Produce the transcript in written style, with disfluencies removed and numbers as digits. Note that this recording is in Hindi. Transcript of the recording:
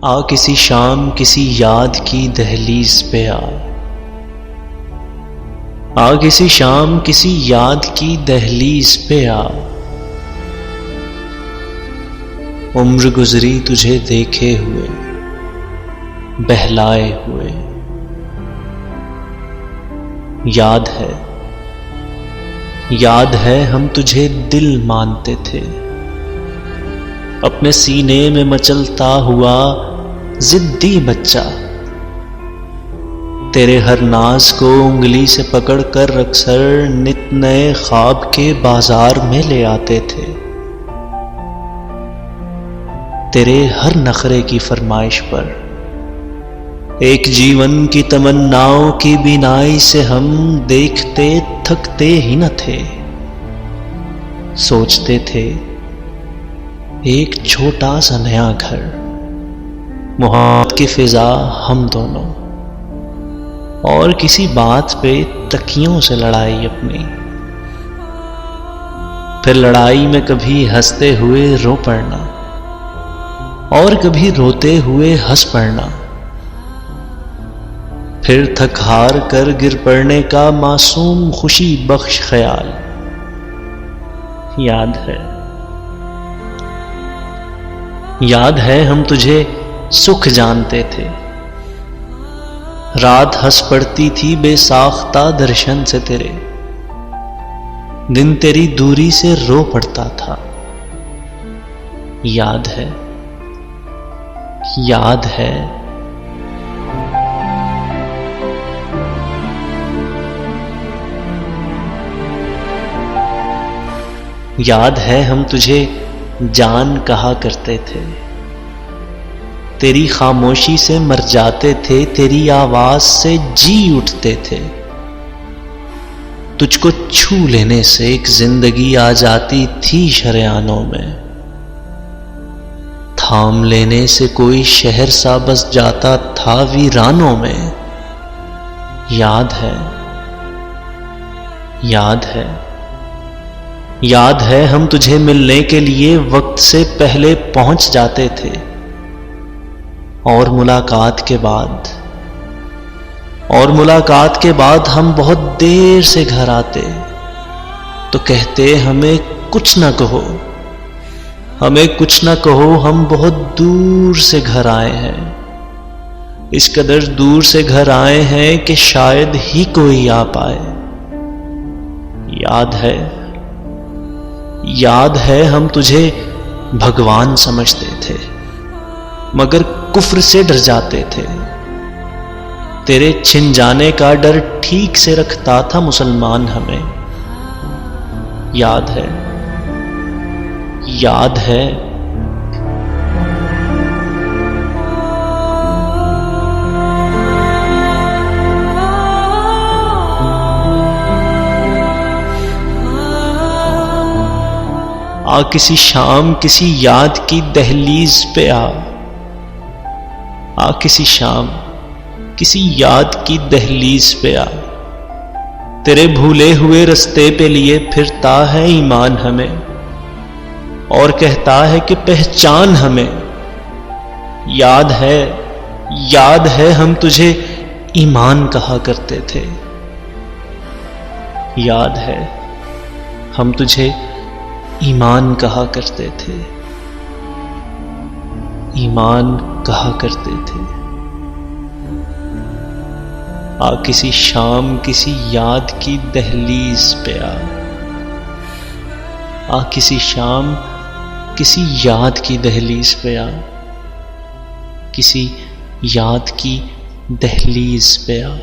आ किसी शाम किसी याद की दहलीज पे आ किसी शाम किसी याद की दहलीज पे आ। उम्र गुजरी तुझे देखे हुए, बहलाए हुए। याद है हम तुझे दिल मानते थे, अपने सीने में मचलता हुआ जिद्दी बच्चा। तेरे हर नाज को उंगली से पकड़कर अक्सर नित नए ख्वाब के बाजार में ले आते थे। तेरे हर नखरे की फरमाइश पर एक जीवन की तमन्नाओं की बिनाई से हम देखते थकते ही न थे। सोचते थे एक छोटा सा नया घर, मोहब्बत की फिजा हम दोनों, और किसी बात पे तकियों से लड़ाई अपनी। फिर लड़ाई में कभी हंसते हुए रो पड़ना और कभी रोते हुए हंस पड़ना। फिर थक हार कर गिर पड़ने का मासूम खुशी बख्श ख्याल। याद है हम तुझे सुख जानते थे। रात हंस पड़ती थी बेसाख्ता दर्शन से तेरे, दिन तेरी दूरी से रो पड़ता था। याद है याद है हम तुझे जान कहा करते थे। तेरी खामोशी से मर जाते थे, तेरी आवाज से जी उठते थे। तुझको छू लेने से एक जिंदगी आ जाती थी शरेआनों में। थाम लेने से कोई शहर सा बस जाता था वीरानों में। याद है हम तुझे मिलने के लिए वक्त से पहले पहुंच जाते थे, और मुलाकात के बाद हम बहुत देर से घर आते तो कहते हमें कुछ ना कहो, हम बहुत दूर से घर आए हैं। इस कदर दूर से घर आए हैं कि शायद ही कोई आ पाए। याद है हम तुझे भगवान समझते थे, मगर कुफ्र से डर जाते थे। तेरे छिन जाने का डर ठीक से रखता था मुसलमान हमें। याद है आ किसी शाम किसी याद की दहलीज पे आ किसी शाम किसी याद की दहलीज पे आ। तेरे भूले हुए रास्ते पे लिए फिरता है ईमान हमें, और कहता है कि पहचान हमें। याद है हम तुझे ईमान कहा करते थे। याद है हम तुझे ईमान कहा करते थे, ईमान कहा करते थे। आ किसी शाम किसी याद की दहलीज पे आ किसी शाम किसी याद की दहलीज पे आ, किसी याद की दहलीज पे आ।